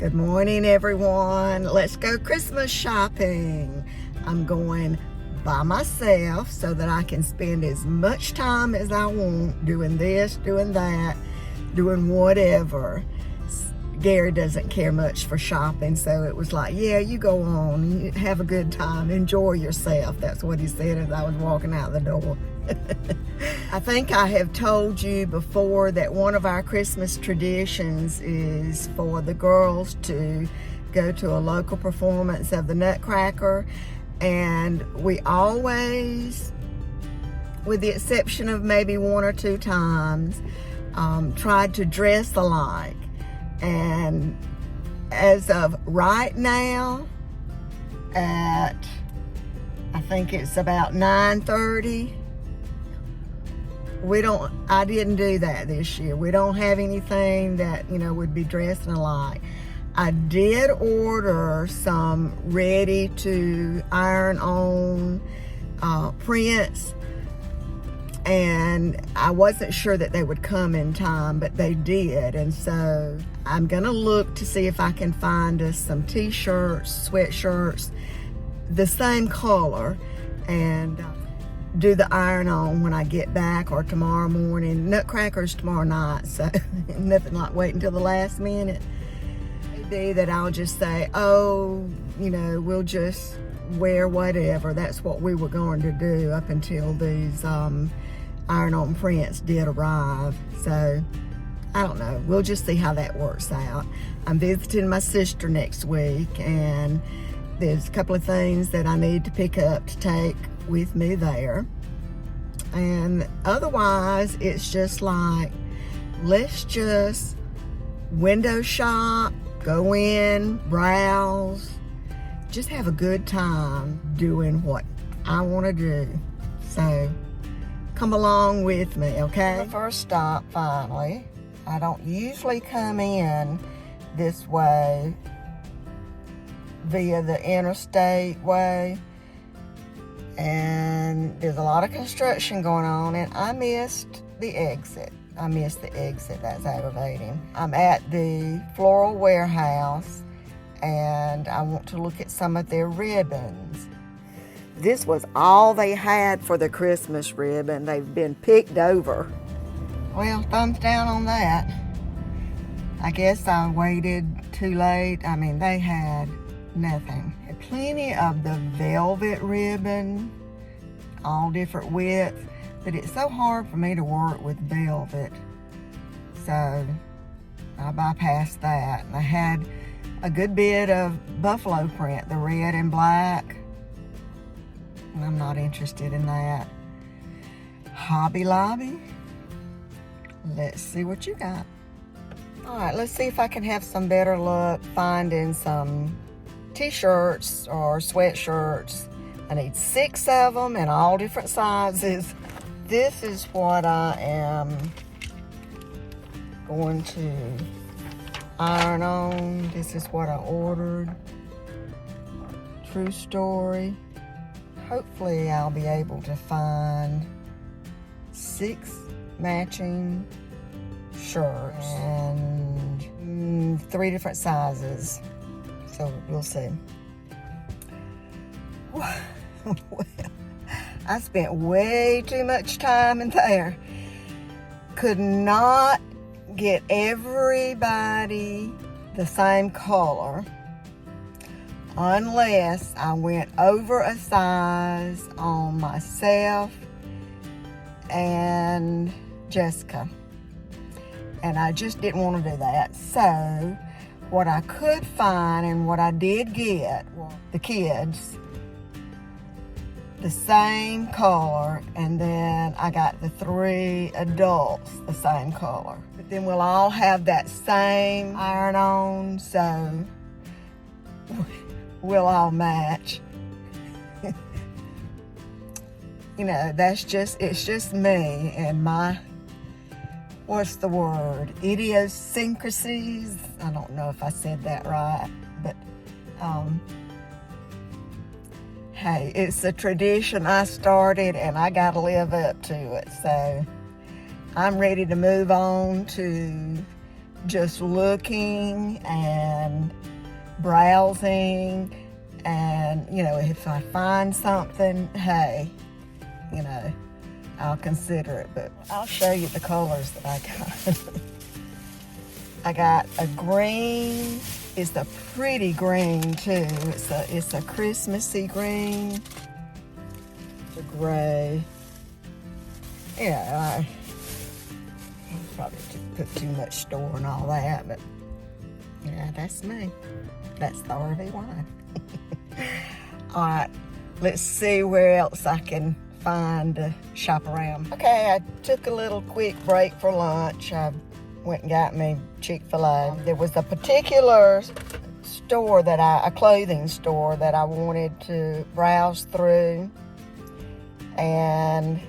Good morning, everyone. Let's go Christmas shopping. I'm going by myself so that I can spend as much time as I want doing this, doing that, doing whatever. Gary doesn't care much for shopping, so it was like, yeah, you go on, you have a good time, enjoy yourself. That's what he said as I was walking out the door. I think I have told you before that one of our Christmas traditions is for the girls to go to a local performance of the Nutcracker, and we always, with the exception of maybe one or two times, tried to dress alike. And as of right now, at I think it's about 9:30, I didn't do that this year. We don't have anything that, would be dressing alike. I did order some ready to iron on prints, and I wasn't sure that they would come in time, but they did. And so I'm gonna look to see if I can find us some t-shirts, sweatshirts, the same color, and do the iron on when I get back or tomorrow morning. Nutcracker's tomorrow night, so nothing like waiting until the last minute. Maybe that I'll just say, oh, we'll just wear whatever. That's what we were going to do up until these iron-on prints did arrive. So I don't know. We'll just see how that works out. I'm visiting my sister next week, and there's a couple of things that I need to pick up to take with me there. And otherwise, it's just like, let's just window shop, go in, browse, just have a good time doing what I want to do. So come along with me, okay? The first stop, finally. I don't usually come in this way via the interstate way, and there's a lot of construction going on, and I missed the exit. That's aggravating. I'm at the floral warehouse, and I want to look at some of their ribbons. This was all they had for the Christmas ribbon. They've been picked over. Well, thumbs down on that. I guess I waited too late. I mean, they had nothing. Plenty of the velvet ribbon, all different widths, but it's so hard for me to work with velvet, so I bypassed that. And I had a good bit of buffalo print, the red and black, and I'm not interested in that. Hobby Lobby, let's see what you got. All right, let's see if I can have some better luck finding some t-shirts or sweatshirts. I need 6 of them in all different sizes. This is what I am going to iron on. This is what I ordered. True story. Hopefully I'll be able to find 6 matching shirts and 3 different sizes. So we'll see. Well, I spent way too much time in there. Could not get everybody the same color unless I went over a size on myself and Jessica. And I just didn't want to do that. So what I could find and what I did get, the kids, the same color, and then I got the 3 adults the same color. But then we'll all have that same iron on, so we'll all match. It's just me and my, what's the word? Idiosyncrasies? I don't know if I said that right, but hey, it's a tradition I started and I gotta live up to it. So I'm ready to move on to just looking and browsing, and if I find something, hey, I'll consider it. But I'll show you the colors that I got. I got a green. It's a pretty green too. It's a Christmassy green. A gray. I probably just put too much store and all that, but that's me. That's the RV one. All right, let's see where else I can find to shop around. Okay, I took a little quick break for lunch. I went and got me Chick-fil-A. There was a particular store a clothing store that I wanted to browse through, and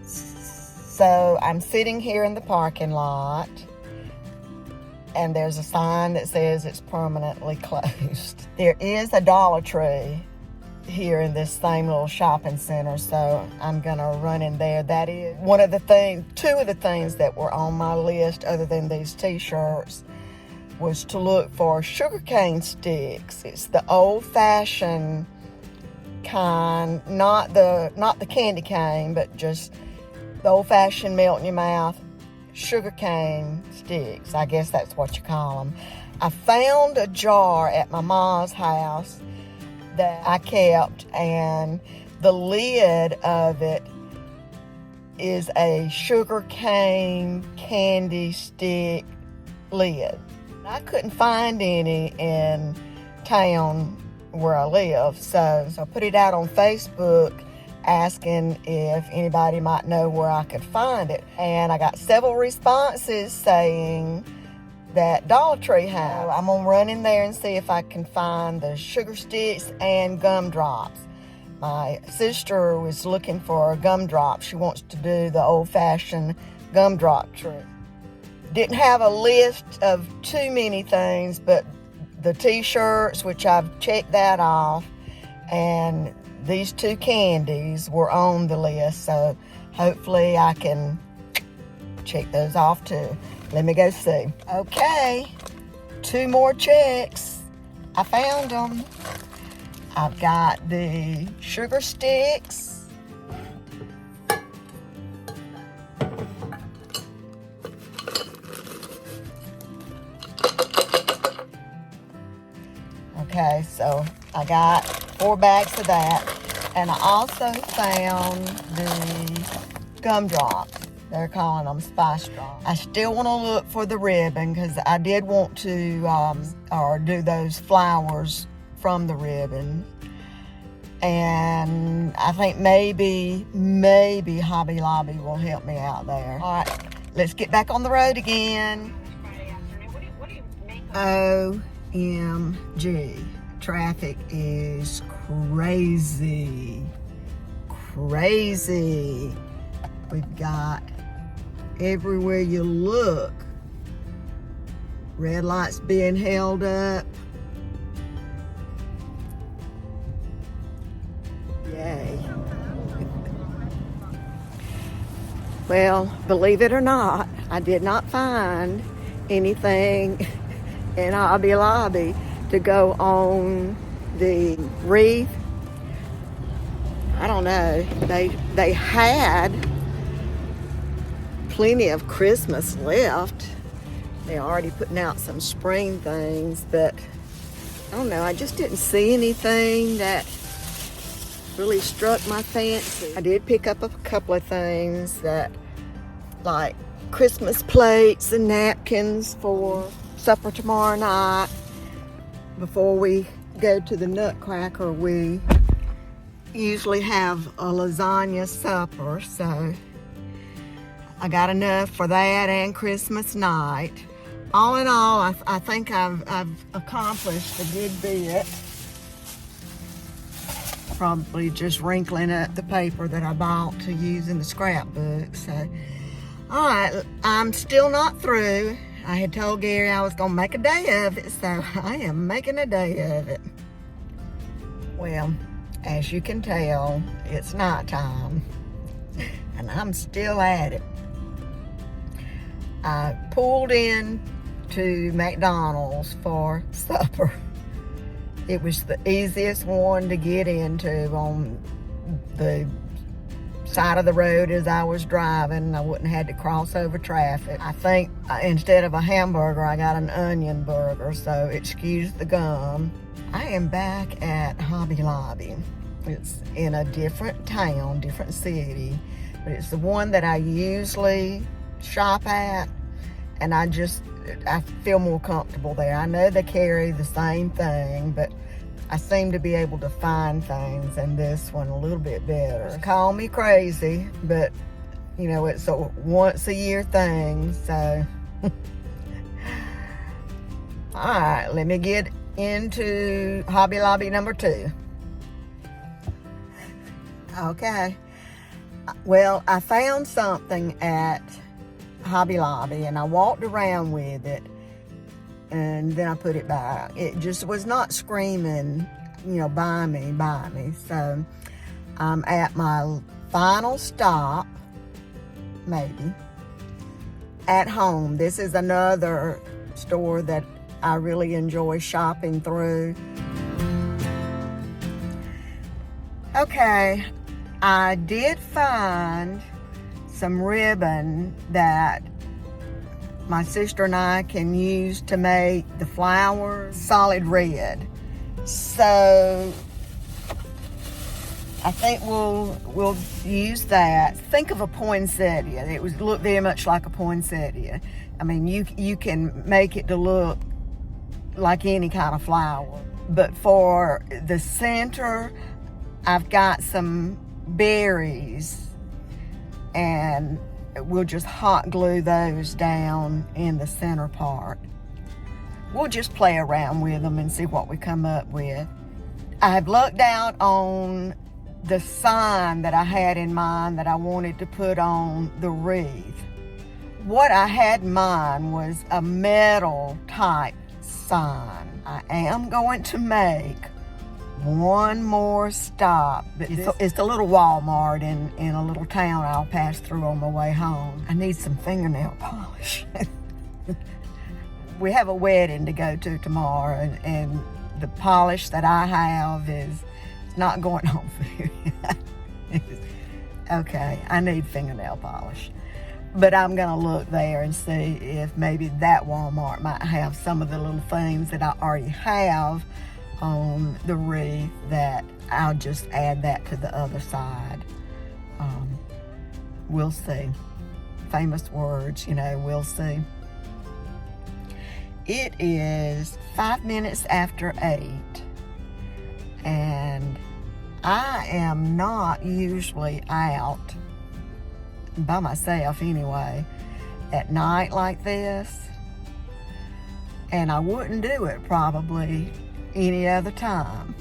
so I'm sitting here in the parking lot, and there's a sign that says it's permanently closed. There is a Dollar Tree here in this same little shopping center, so I'm gonna run in there. That is two of the things that were on my list, other than these t-shirts, was to look for sugarcane sticks. It's the old-fashioned kind, not the candy cane, but just the old-fashioned melt in your mouth sugarcane sticks. I guess that's what you call them. I found a jar at my mom's house that I kept, and the lid of it is a sugarcane candy stick lid. I couldn't find any in town where I live, so I put it out on Facebook asking if anybody might know where I could find it, and I got several responses saying that Dollar Tree has. I'm gonna run in there and see if I can find the sugar sticks and gumdrops. My sister was looking for a gumdrop. She wants to do the old-fashioned gumdrop trick. Didn't have a list of too many things, but the t-shirts, which I've checked that off, and these two candies were on the list, so hopefully I can check those off too. Let me go see. Okay, 2 more checks. I found them. I've got the sugar sticks. Okay, so I got 4 bags of that. And I also found the gumdrops. They're calling them spice drops. I still want to look for the ribbon, because I did want to do those flowers from the ribbon. And I think maybe Hobby Lobby will help me out there. All right, let's get back on the road again. OMG, traffic is crazy. We've got, everywhere you look, red lights being held up. Yay. Well, believe it or not, I did not find anything in Hobby Lobby to go on the wreath. I don't know. They had plenty of Christmas left. They're already putting out some spring things, but I don't know. I just didn't see anything that really struck my fancy. I did pick up a couple of things that, like Christmas plates and napkins for supper tomorrow night. Before we go to the Nutcracker, we usually have a lasagna supper, so I got enough for that and Christmas night. All in all, I think I've accomplished a good bit. Probably just wrinkling up the paper that I bought to use in the scrapbook. So, all right, I'm still not through. I had told Gary I was gonna make a day of it, so I am making a day of it. Well, as you can tell, it's nighttime, and I'm still at it. I pulled in to McDonald's for supper. It was the easiest one to get into on the side of the road as I was driving. I wouldn't have had to cross over traffic. I think instead of a hamburger, I got an onion burger, so excuse the gum. I am back at Hobby Lobby. It's in a different town, different city, but it's the one that I usually shop at, and I feel more comfortable there. I know they carry the same thing, but I seem to be able to find things in this one a little bit better. Call me crazy, but you know, it's a once a year thing, so. All right, let me get into Hobby Lobby number 2. Okay, well, I found something at Hobby Lobby and I walked around with it and then I put it back. It just was not screaming, you know, buy me, buy me. So I'm at my final stop, maybe, at home. This is another store that I really enjoy shopping through. Okay, I did find some ribbon that my sister and I can use to make the flowers solid red. So I think we'll use that. Think of a poinsettia. It would look very much like a poinsettia. I mean, you can make it to look like any kind of flower. But for the center, I've got some berries, and we'll just hot glue those down in the center part. We'll just play around with them and see what we come up with. I've looked out on the sign that I had in mind that I wanted to put on the wreath. What I had in mind was a metal type sign. I am going to make one more stop. It's a little Walmart in a little town I'll pass through on my way home. I need some fingernail polish. We have a wedding to go to tomorrow, and the polish that I have is not going on very. Okay, I need fingernail polish. But I'm gonna look there and see if maybe that Walmart might have some of the little things that I already have on the wreath, that I'll just add that to the other side. We'll see. Famous words, you know, we'll see. It is 5 minutes after 8, and I am not usually out, by myself anyway, at night like this, and I wouldn't do it probably any other time.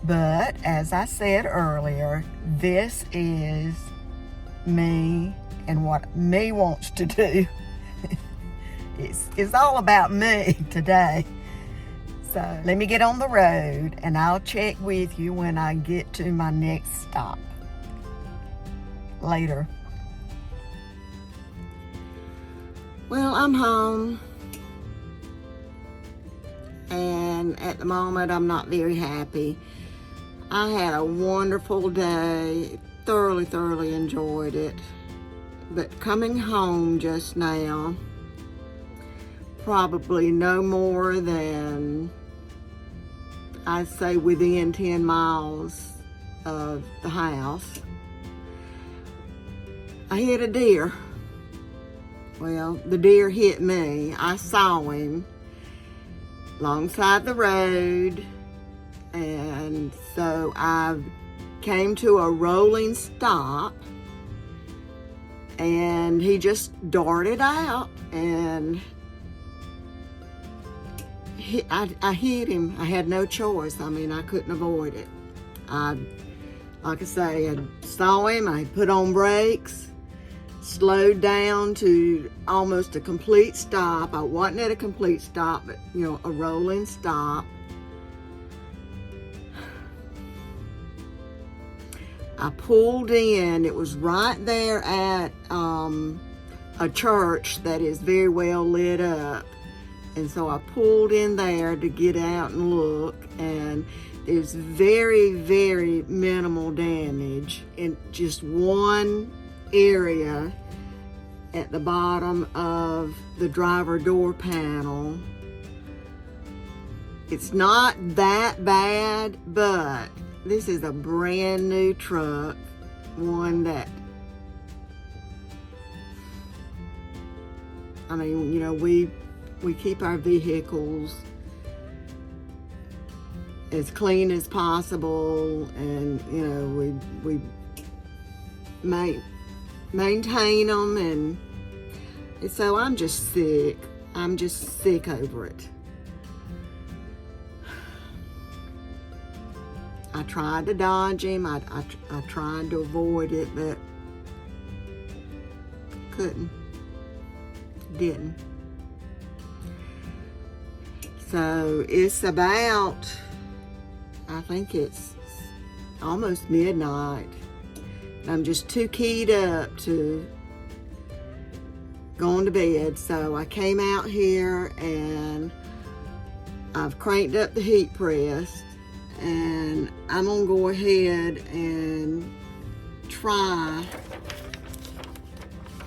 But as I said earlier, this is me and what me wants to do. It's all about me today. So let me get on the road and I'll check with you when I get to my next stop. Later. Well, I'm home. And at the moment, I'm not very happy. I had a wonderful day, thoroughly enjoyed it. But coming home just now, probably no more than, I'd say, within 10 miles of the house, I hit a deer. Well, the deer hit me. I saw him alongside the road, and so I came to a rolling stop, and he just darted out, and I hit him. I had no choice. I mean, I couldn't avoid it. Like I say, I saw him, I put on brakes, slowed down to almost a complete stop. I wasn't at a complete stop, but you know, a rolling stop. I pulled in. It was right there at a church that is very well lit up. And so I pulled in there to get out and look, and there's very, very minimal damage in just one area at the bottom of the driver door panel. It's not that bad, but this is a brand new truck, one that, I mean, you know, we keep our vehicles as clean as possible, and you know, we maintain them, and so I'm just sick. I'm just sick over it. I tried to dodge him. I tried to avoid it, but couldn't. Didn't. So it's about, I think it's almost midnight. I'm just too keyed up to going to bed. So I came out here and I've cranked up the heat press, and I'm gonna go ahead and try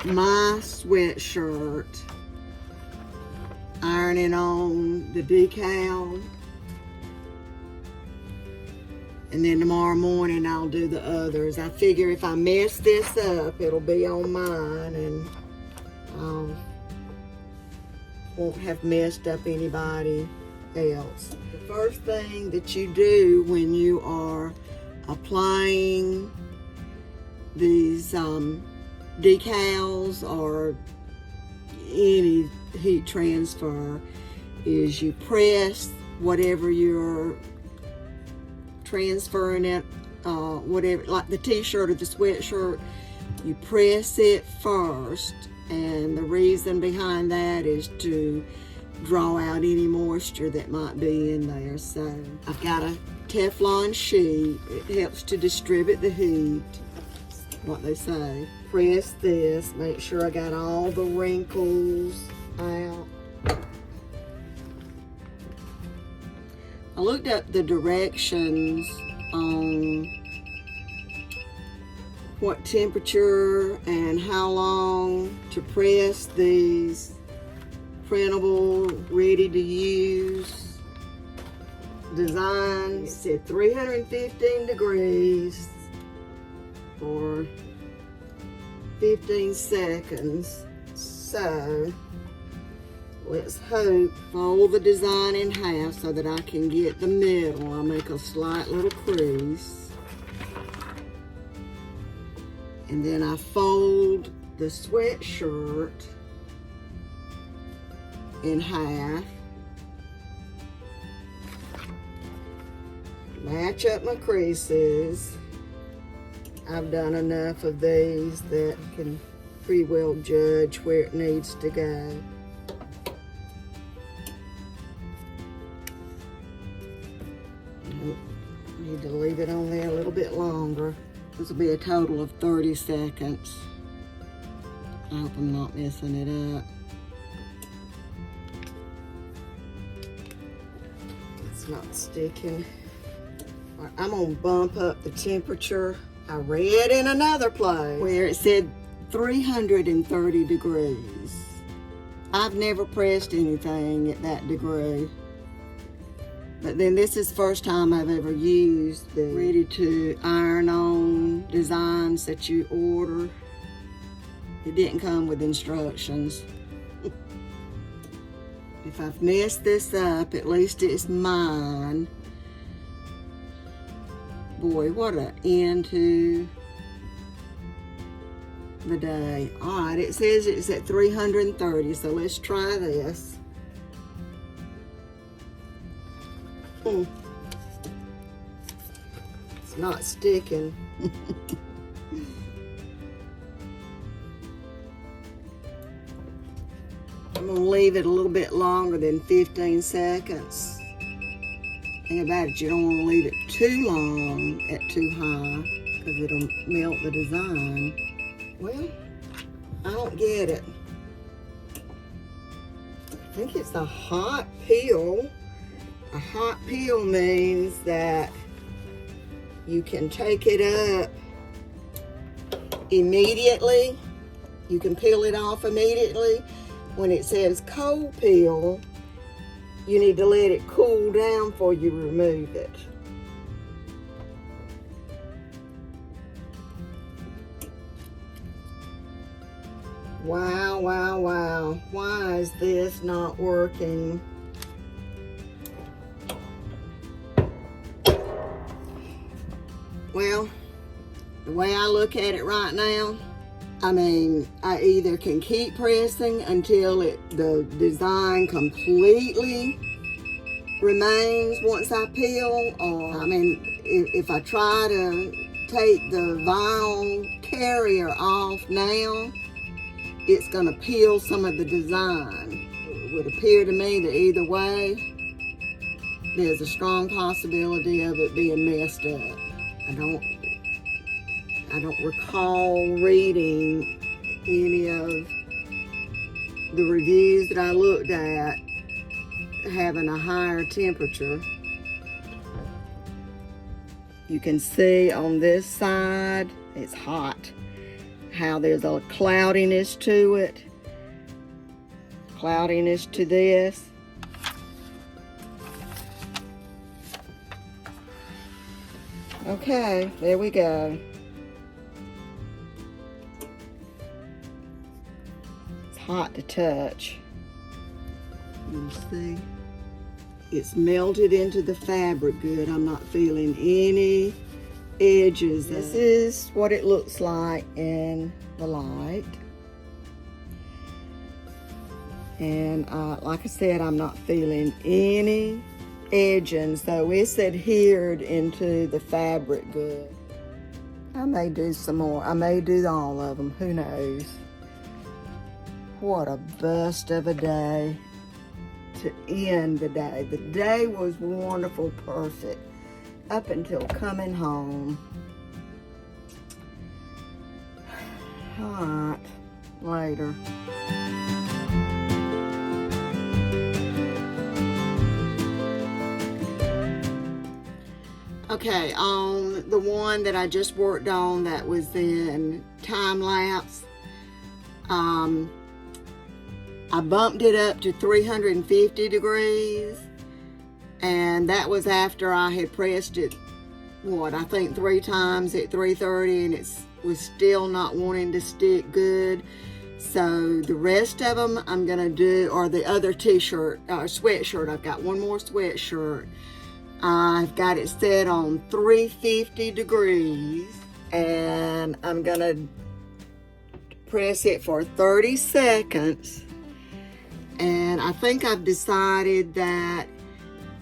my sweatshirt, ironing on the decal, and then tomorrow morning I'll do the others. I figure if I mess this up, it'll be on mine, and I won't have messed up anybody else. The first thing that you do when you are applying these decals or any heat transfer is you press whatever you're transferring it, whatever, like the t-shirt or the sweatshirt, you press it first, and the reason behind that is to draw out any moisture that might be in there. So I've got a Teflon sheet. It helps to distribute the heat, what they say. Press this, make sure I got all the wrinkles out. I looked up the directions on what temperature and how long to press these printable, ready to use designs. It said 315 degrees for 15 seconds. So let's hope, fold the design in half so that I can get the middle. I'll make a slight little crease. And then I fold the sweatshirt in half. Match up my creases. I've done enough of these that I can pretty well judge where it needs to go. Need to leave it on there a little bit longer. This will be a total of 30 seconds. I hope I'm not messing it up. It's not sticking. All right, I'm gonna bump up the temperature. I read in another place where it said 330 degrees. I've never pressed anything at that degree. But then this is the first time I've ever used the ready to iron on designs that you order. It didn't come with instructions. If I've messed this up, at least it's mine. Boy, what an end to the day. All right, it says it's at 330, so let's try this. It's not sticking. I'm gonna leave it a little bit longer than 15 seconds. Think about it, you don't want to leave it too long at too high because it'll melt the design. Well, I don't get it. think it's a hot peel. A hot peel means that you can take it up immediately. You can peel it off immediately. When it says cold peel, you need to let it cool down before you remove it. Wow, wow, wow. Why is this not working? Well, the way I look at it right now, I mean, I either can keep pressing until the design completely remains once I peel, or I mean, if I try to take the vinyl carrier off now, it's gonna peel some of the design. It would appear to me that either way, there's a strong possibility of it being messed up. I don't recall reading any of the reviews that I looked at having a higher temperature. You can see on this side, it's hot, how there's a cloudiness to it, cloudiness to this. Okay, there we go. It's hot to touch. You see, it's melted into the fabric good. I'm not feeling any edges. This is what it looks like in the light. And like I said, I'm not feeling any edging, so it's adhered into the fabric good. I may do some more. I may do all of them. Who knows? What a bust of a day to end the day. The day was wonderful, perfect, up until coming home. All right, later. Okay, on the one that I just worked on that was in time lapse, I bumped it up to 350 degrees, and that was after I had pressed it, I think 3 times at 330, and it was still not wanting to stick good. So the rest of them I'm gonna do, or the other t-shirt, sweatshirt, I've got one more sweatshirt. I've got it set on 350 degrees, and I'm gonna press it for 30 seconds. And I think I've decided that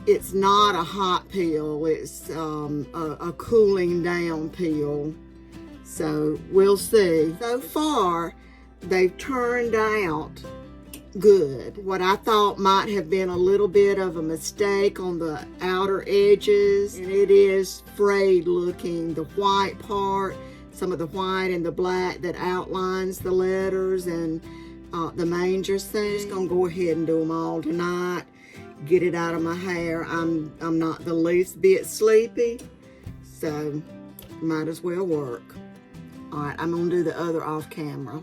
it's not a hot peel, it's a cooling down peel. So we'll see. So far, they've turned out good. What I thought might have been a little bit of a mistake on the outer edges, and it is frayed looking. The white part, some of the white and the black that outlines the letters and the manger scene. I'm just gonna go ahead and do them all tonight, get it out of my hair. I'm not the least bit sleepy, so might as well work. All right, I'm gonna do the other off camera.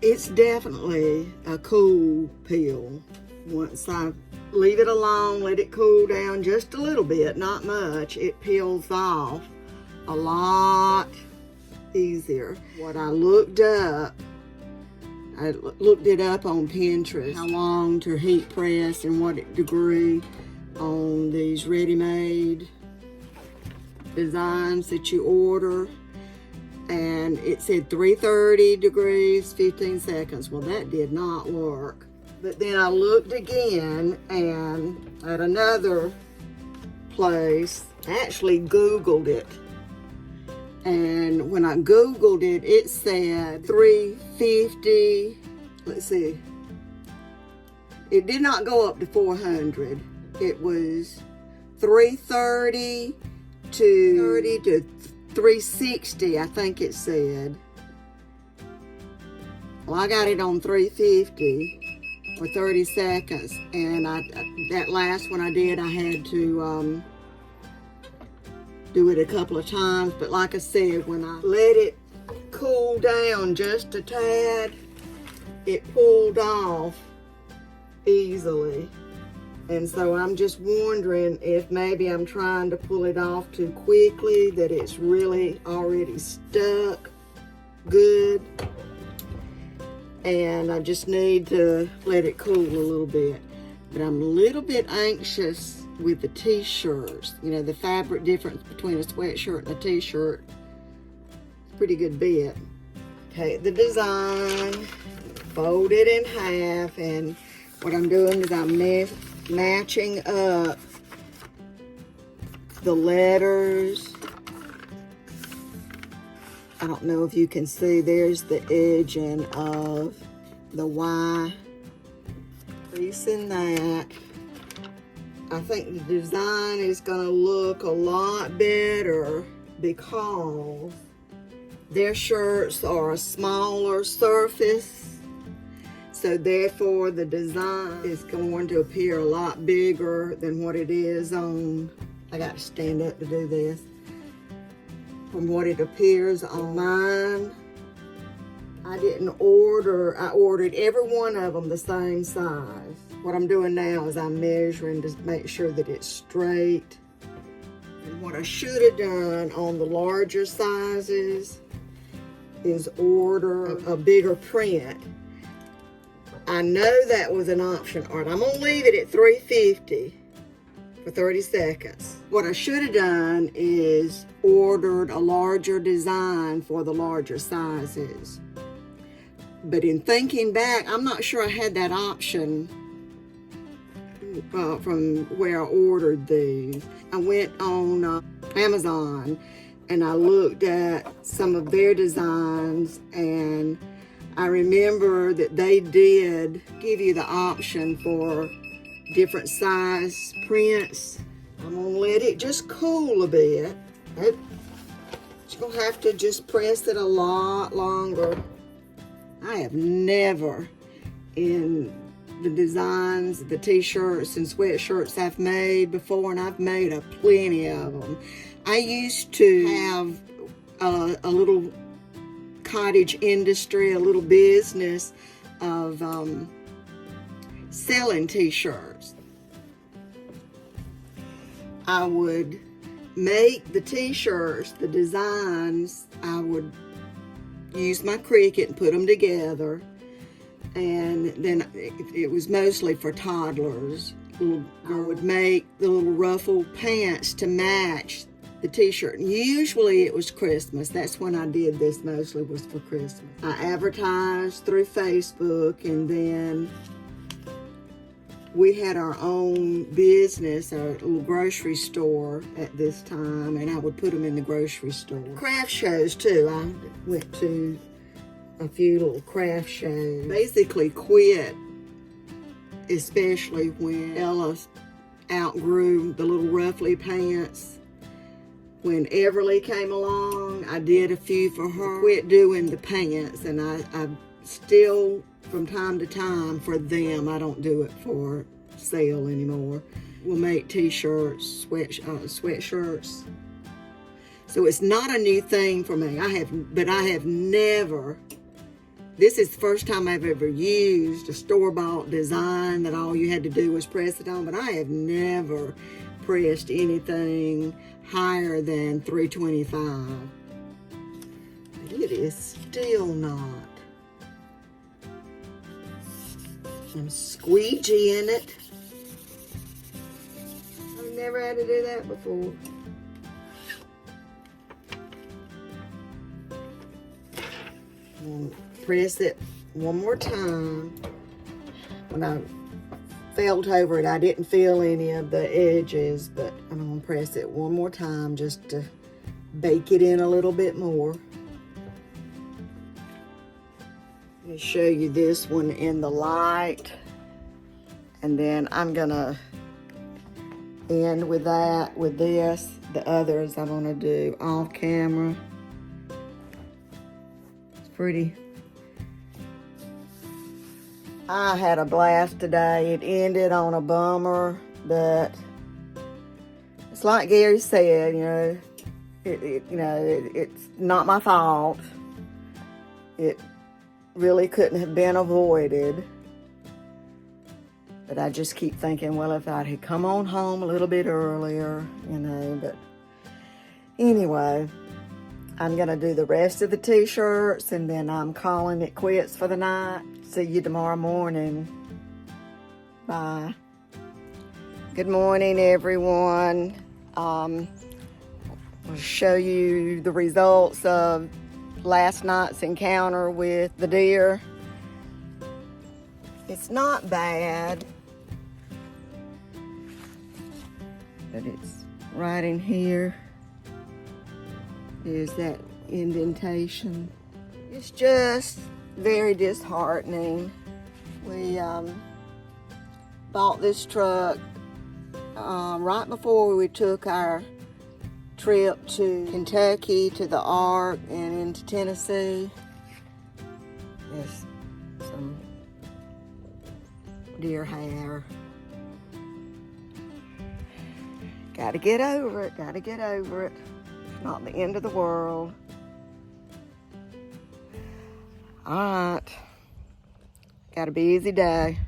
It's definitely a cool peel. Once I leave it alone, let it cool down just a little bit, not much, it peels off a lot easier. What I looked up, I looked it up on Pinterest, how long to heat press and what degree on these ready-made designs that you order. And it said 330 degrees, 15 seconds. Well, that did not work. But then I looked again, and at another place, I actually Googled it. And when I Googled it, it said 350, let's see. It did not go up to 400. It was 330 to 360, I think it said. Well, I got it on 350, for 30 seconds. And that last one I did, I had to do it a couple of times. But like I said, when I let it cool down just a tad, it pulled off easily. And so I'm just wondering if maybe I'm trying to pull it off too quickly, that it's really already stuck good. And I just need to let it cool a little bit. But I'm a little bit anxious with the t-shirts. You know, the fabric difference between a sweatshirt and a t-shirt. Pretty good bit. Take the design, fold it in half, and what I'm doing is I'm matching up the letters. I don't know if you can see, there's the edging of the Y. Creasing that. I think the design is gonna look a lot better because their shirts are a smaller surface. So therefore the design is going to appear a lot bigger than what it is on, I got to stand up to do this, from what it appears on mine. I ordered every one of them the same size. What I'm doing now is I'm measuring to make sure that it's straight. And what I should have done on the larger sizes is order a bigger print. I know that was an option. All right, I'm gonna leave it at 350 for 30 seconds. What I should have done is ordered a larger design for the larger sizes. But in thinking back, I'm not sure I had that option from where I ordered these. I went on Amazon and I looked at some of their designs, and I remember that they did give you the option for different size prints. I'm gonna let it just cool a bit. Just gonna have to just press it a lot longer. I have never, in the designs, the t-shirts and sweatshirts I've made before, and I've made a plenty of them. I used to have a little cottage industry, a little business of selling t-shirts. I would make the t-shirts, the designs, I would use my Cricut and put them together, and then it was mostly for toddlers. I would make the little ruffled pants to match the t-shirt. Usually it was Christmas. That's when I did this, mostly was for Christmas. I advertised through Facebook, and then we had our own business, our little grocery store at this time, and I would put them in the grocery store. Craft shows too. I went to a few little craft shows. Basically quit, especially when Ella outgrew the little ruffly pants. When Everly came along, I did a few for her. I quit doing the pants, and I still, from time to time, for them, I don't do it for sale anymore. We'll make t-shirts, sweatshirts. So it's not a new thing for me. I have never, this is the first time I've ever used a store-bought design that all you had to do was press it on, but I have never pressed anything higher than 325. But it is still not. I'm squeegeeing it. I've never had to do that before. Press it one more time. When I felt over it, I didn't feel any of the edges, but I'm gonna press it one more time just to bake it in a little bit more. Let me show you this one in the light, and then I'm gonna end with that, with this. The others I'm gonna do off camera. It's pretty. I had a blast today. It ended on a bummer, but it's like Gary said, it's not my fault. It really couldn't have been avoided. But I just keep thinking, well, if I had come on home a little bit earlier, but anyway, I'm going to do the rest of the t-shirts, and then I'm calling it quits for the night. See you tomorrow morning. Bye. Good morning, everyone. I'll show you the results of last night's encounter with the deer. It's not bad, but it's right in here. There's that indentation. It's just very disheartening. We bought this truck right before we took our trip to Kentucky, to the Ark, and into Tennessee. There's some deer hair. Gotta get over it, gotta get over it. It's not the end of the world. All right. Got a busy day.